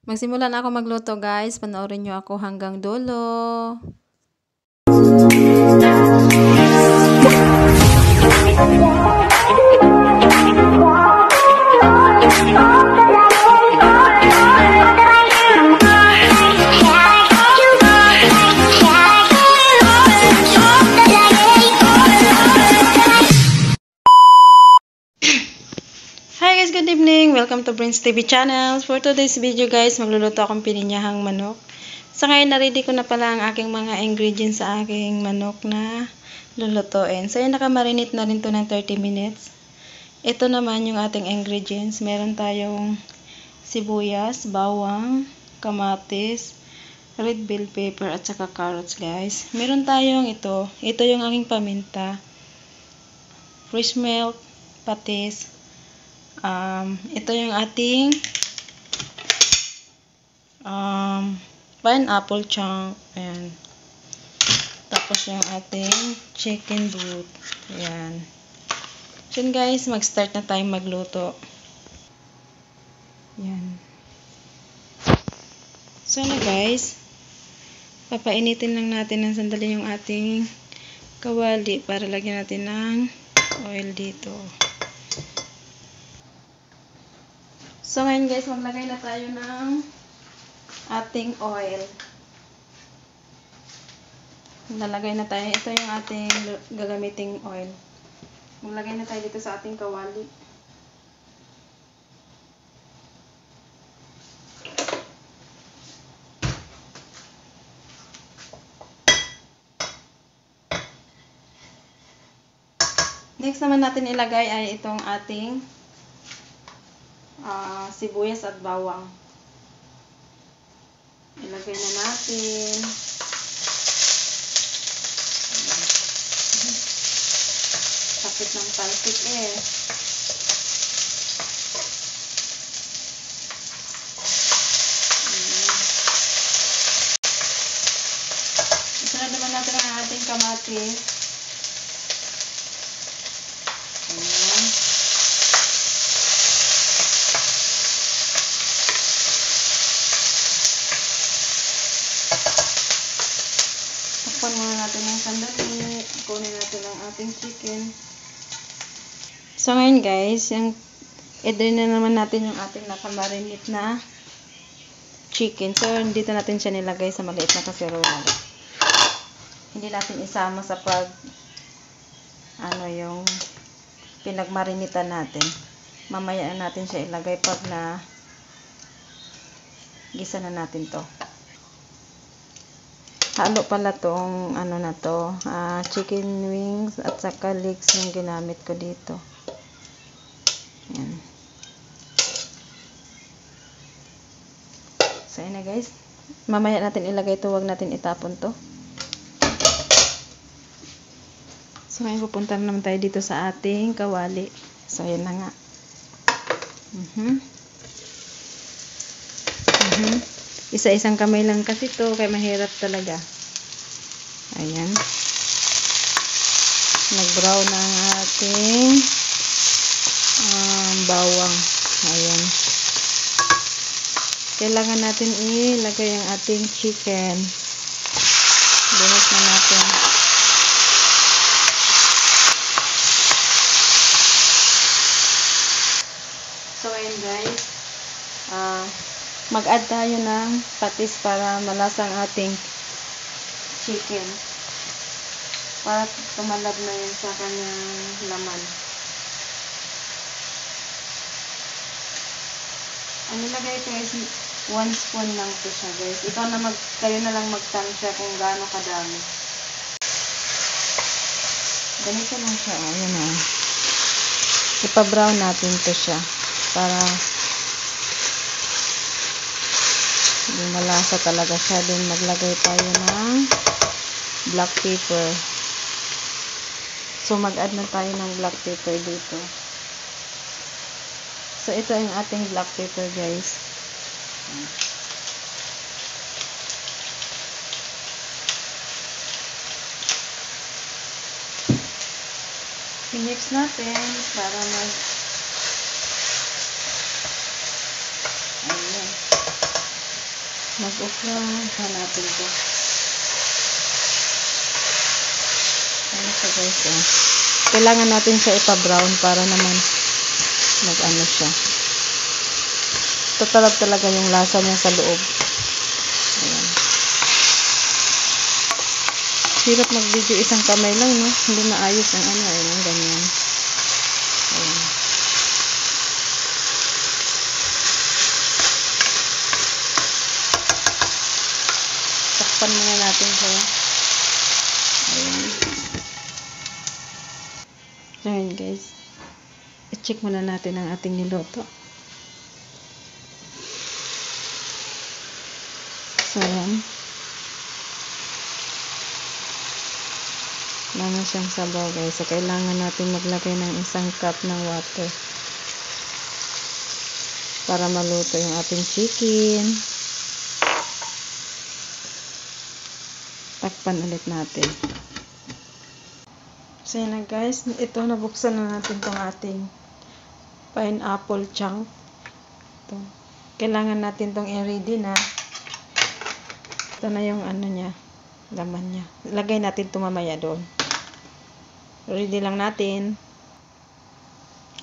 Magsimula na ako magluto guys. Panoorin nyo ako hanggang dulo. Hi guys, good evening. Welcome to Prince TV channel. For today's video guys, magluluto akong pininyahang manok. Sa ngayon, na-ready ko na pala ang aking mga ingredients sa aking manok na lulutuin. So, yun, nakamarinate na rin to ng 30 minutes. Ito naman yung ating ingredients. Meron tayong sibuyas, bawang, kamatis, red bell pepper, at saka carrots guys. Meron tayong ito. Ito yung aking paminta. Fresh milk, patis. Ito yung ating pineapple chunk. Ayan. Tapos yung ating chicken broth. Ayan. So guys, mag-start na tayo magluto. Ayan. So na guys, papainitin lang natin ng sandali yung ating kawali para lagyan natin ng oil dito. So, ngayon guys, maglagay na tayo ng ating oil. Lalagay na tayo. Ito yung ating gagamiting oil. Maglagay na tayo dito sa ating kawali. Next naman natin ilagay ay itong ating sibuyas at bawang. Ilagay na natin. Sakit ng talsik eh. Isunod naman natin ang ating kamatis. Ayan. Takpan muna natin ng sandali. Kunin natin ang ating chicken. So ngayon guys, i-drain na naman natin yung ating nakamarinate na chicken. So dito natin siya nilagay sa maliit na kaserola. Hindi natin isama sa yung pinagmarinitan natin. Mamaya na natin siya ilagay pag na gisa na natin to. Halo pala tong chicken wings at saka legs yung ginamit ko dito. Ayan. So yun na guys. Mamaya natin ilagay ito. Huwag natin itapon to. So ngayon pupunta naman tayo dito sa ating kawali. So yun na nga. Isa-isang kamay lang kasi to, kaya mahirap talaga. Ayan. Nag-brown na ang ating bawang. Ayan. Kailangan natin ilagay ang ating chicken. Buhos na natin. So, ayan guys. Mag-add tayo ng patis para malasang ating chicken. Para tumalab na yun sa kanyang laman. Ang nilagay ito is 1 spoon lang ito siya guys. Kayo na lang magtansya kung gaano kadami. Ganito lang siya. Ayan o. Ipa-brown natin ito siya. Para malasa talaga siya. Then maglagay tayo ng black pepper. So mag-add na tayo ng black pepper dito. So ito yung ating black pepper guys. I-mix natin para ayan. Mag-upla natin to. Ano siya guys, oh. Kailangan natin siya ipa-brown para naman mag-ano siya. Tatalab talaga yung lasa niya sa loob. Ayan. Hirap mag-video isang kamay lang, no? Hindi maayos ang ano, ayun, ganyan. Ayan. Takpan muna natin siya. Ayan. So, ayan guys. I-check muna natin ang ating niluto. So, ayan. Wala na siyang sabaw guys. So, kailangan natin maglagay ng 1 cup ng water para maluto yung ating chicken. Takpan ulit natin. So, yun na guys. Ito, nabuksan na natin tong ating pineapple chunk. Ito. Kailangan natin tong i-ready na. Ito na yung ano niya. Laman niya. Lagay natin ito mamaya doon. Ready lang natin.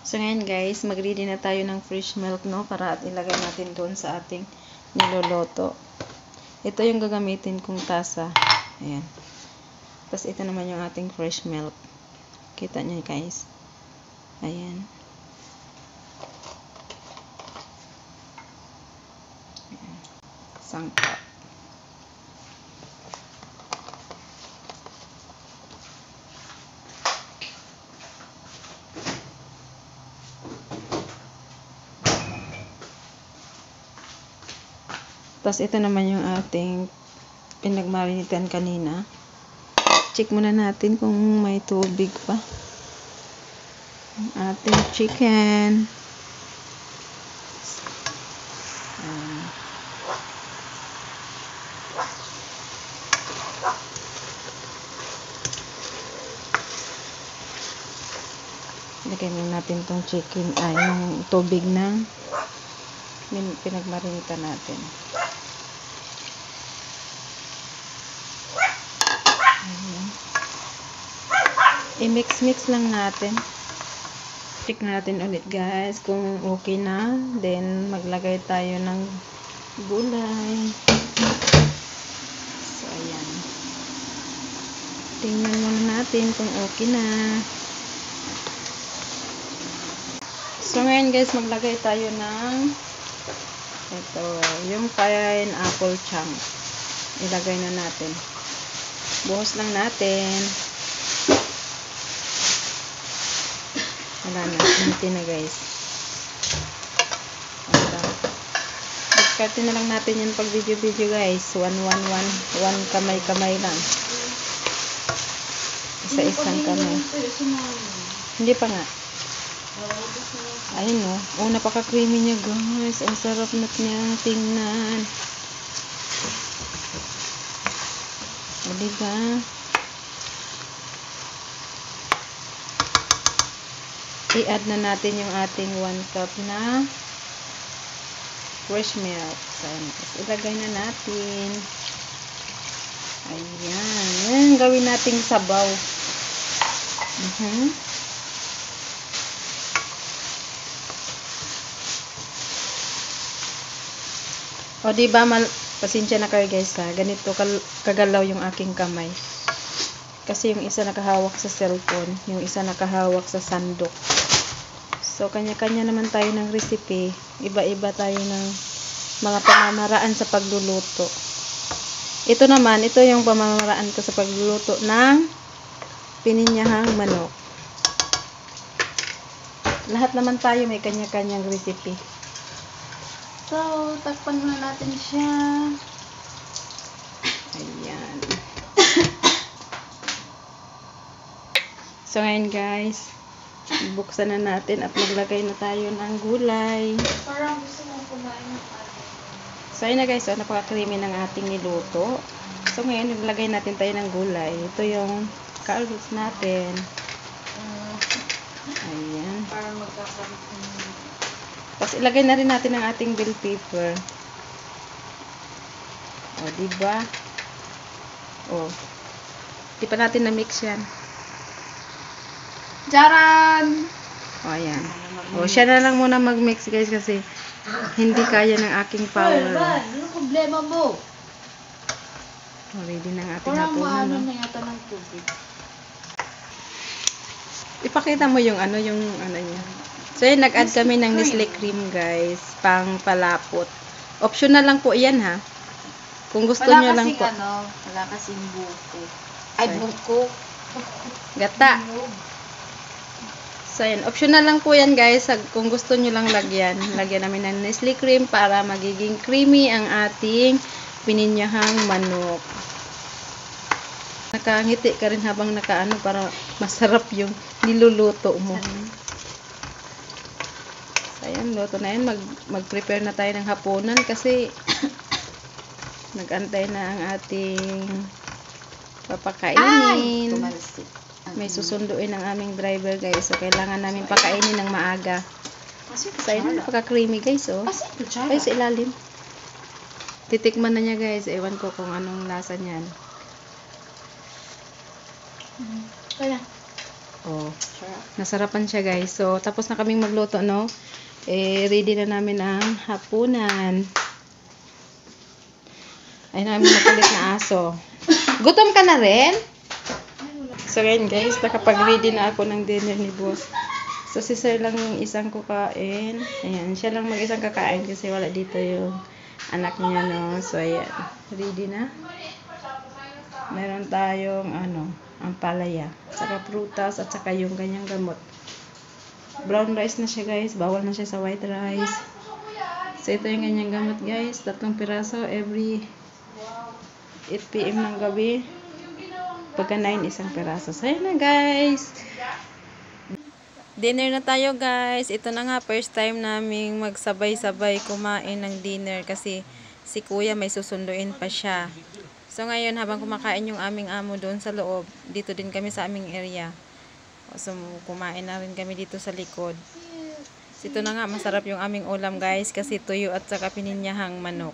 So, ngayon guys, mag-ready na tayo ng fresh milk, no? Para at ilagay natin doon sa ating niloloto. Ito yung gagamitin kong tasa. Ayan. Tapos, ito naman yung ating fresh milk. Kita nyo guys. Ayan. Ayan. Sangkap. Tapos, ito naman yung ating pinagmarinitan kanina. Check muna natin kung may tubig pa. Ang ating chicken. Lagay muna natin tong chicken, yung tubig na pinagmarinitan natin. I-mix lang natin. Check natin ulit guys kung okay na. Then maglagay tayo ng gulay. So ayan. Tingnan muna natin kung okay na. So ngayon guys, maglagay tayo ng ito, yung pineapple chunk. Ilagay na natin. Buhos lang natin. Wala na. Hinti na guys. Diskarte na lang natin yan pag video guys. 1 kamay-kamay lang. Isa-isang kamay. Hindi pa nga. Ayun o. Oh, napaka-creamy niya guys. Ang sarap na niyang tingnan. O diba? I-add na natin yung ating 1 cup na fresh milk. So, ilagay na natin. Ayan. Yan, gawin nating sabaw. O, diba, pasensya na kayo guys ha. Ganito kagalaw yung aking kamay. Kasi yung isa nakahawak sa cellphone, yung isa nakahawak sa sandok. So, kanya-kanya naman tayo ng recipe. Iba-iba tayo ng mga pamamaraan sa pagluluto. Ito naman, ito yung pamamaraan ko sa pagluluto ng pininyahang manok. Lahat naman tayo may kanya-kanyang recipe. So, takpan muna natin siya. Ayan. So, ngayon guys, buksan na natin at maglagay na tayo ng gulay. Parang gusto mong kumain ng So, ayun na guys, so, napaka-creamy ng ating niluto. So, ngayon, naglagay natin tayo ng gulay. Ito yung carrots natin. Ayan. Parang magkakaroon. Tapos, ilagay na rin natin ang ating bell pepper. O, diba? O. Di pa natin na-mix yan. Jaran! O, ayan. O, siya na lang muna mag-mix, guys, kasi hindi kaya ng aking power. Ano problema mo? O, ready na ang ating Parang hapunan, maano no? na yata ng tubig. Ipakita mo yung ano niya. So, yun, nag-add kami ng Nestle cream, guys. Pang palapot. Optional lang po yan, ha? Kung gusto nyo lang po. Wala kasing buko. Ay, buko. Gata. So, yan. Optional lang po yan, guys. Kung gusto nyo lang lagyan. Lagyan namin ng Nestle cream para magiging creamy ang ating pininyahang manok. Nakangiti ka rin habang nakaano para masarap yung niluluto mo. So, ayan. Luto na yan. Mag-prepare na tayo ng hapunan kasi nag-antay na ang ating papakainin. May susunduin ang aming driver, guys. So, kailangan namin pakainin ng maaga. So, ayun, napaka-creamy, guys, oh. Ay, sa ilalim. Titikman na niya, guys. Ewan ko kung anong lasa niyan. Kaya. Oh, nasarapan siya, guys. So, tapos na kaming magluto, no? Ready na namin ang hapunan. Ay, namin makulit na aso. Gutom ka na rin? So, ngayon, guys, nakapag-ready na ako ng dinner ni boss. So, si sir lang yung isang kukain. Ayan, siya lang mag-isang kakain kasi wala dito yung anak niya, no? So, ayan, ready na. Meron tayong, ang palaya. Saka prutas at saka yung kanyang gamot. Brown rice na siya, guys. Bawal na siya sa white rice. So, ito yung kanyang gamot, guys. 3 piraso every 8 PM ng gabi. Pagka 9, isang piraso. So, yun na, guys. Dinner na tayo, guys. Ito na nga, first time naming magsabay-sabay kumain ng dinner kasi si kuya may susunduin pa siya. So, ngayon, habang kumakain yung aming amo doon sa loob, dito din kami sa aming area. So, kumain na rin kami dito sa likod. So, ito na nga, masarap yung aming ulam, guys, kasi tuyo at saka pininyahang manok.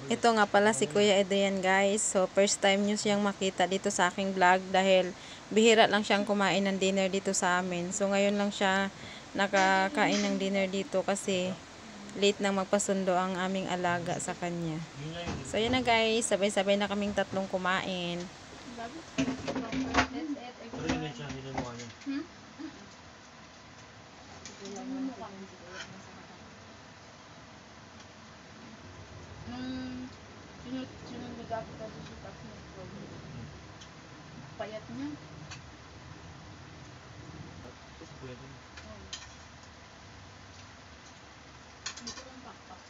Ito nga pala si Kuya Adrian, guys. So, first time nyo siyang makita dito sa aking vlog dahil bihira lang siyang kumain ng dinner dito sa amin. So, ngayon lang siya nakakain ng dinner dito kasi late nang magpasundo ang aming alaga sa kanya. So, yun na, guys. Sabay-sabay na kaming tatlong kumain. Sinunod ako dati sa tax na payat niya. Dito ang pakpak.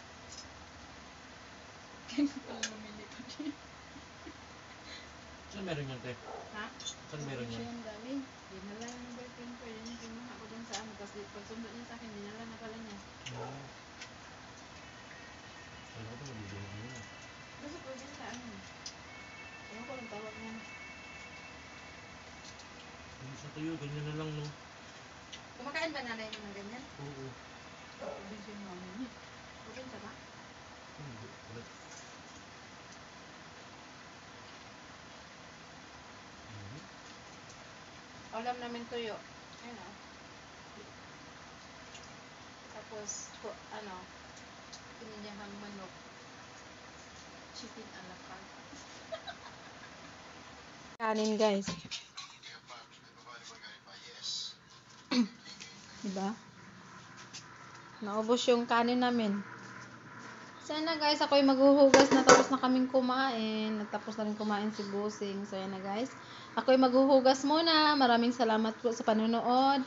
Saan meron yan, te? Ha? Saan meron yan? Siya yung galing. Dinala ng boyfriend ko. Yun yung kinuha ko dun sa ano. Tapos pagsundo niya sa akin, dinala na pala niya. Oo. Ano ko ito, mabibigyan ko yun. Kasi pwede sa ano. Ewan ko lang tawag niya. Hindi sa tuyo, ganyan na lang, no? Kumakain ba nanay mo ng ganyan? Oo. Probinsya mo ano niya. Probinsya ba? Hindi. Wala. Ulam namin tuyo. Ayun o. Tapos, pininyahang manok. Chicken a la carte. Kanin, guys. Diba? Naubos yung kanin namin. So, yan na, guys. Ako'y maghuhugas na. Tapos na kaming kumain. Natapos na rin kumain si Busing. So, yan na, guys. Ako'y maghuhugas muna. Maraming salamat po sa panonood.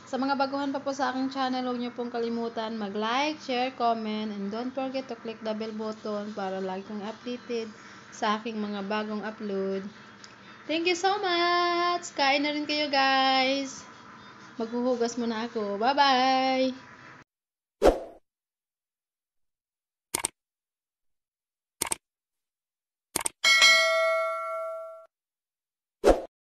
Sa mga baguhan pa po sa aking channel, huwag niyo pong kalimutan mag-like, share, comment, and don't forget to click the bell button para lagi kong updated sa aking mga bagong upload. Thank you so much! Kain na rin kayo, guys! Maghuhugas muna ako. Bye-bye!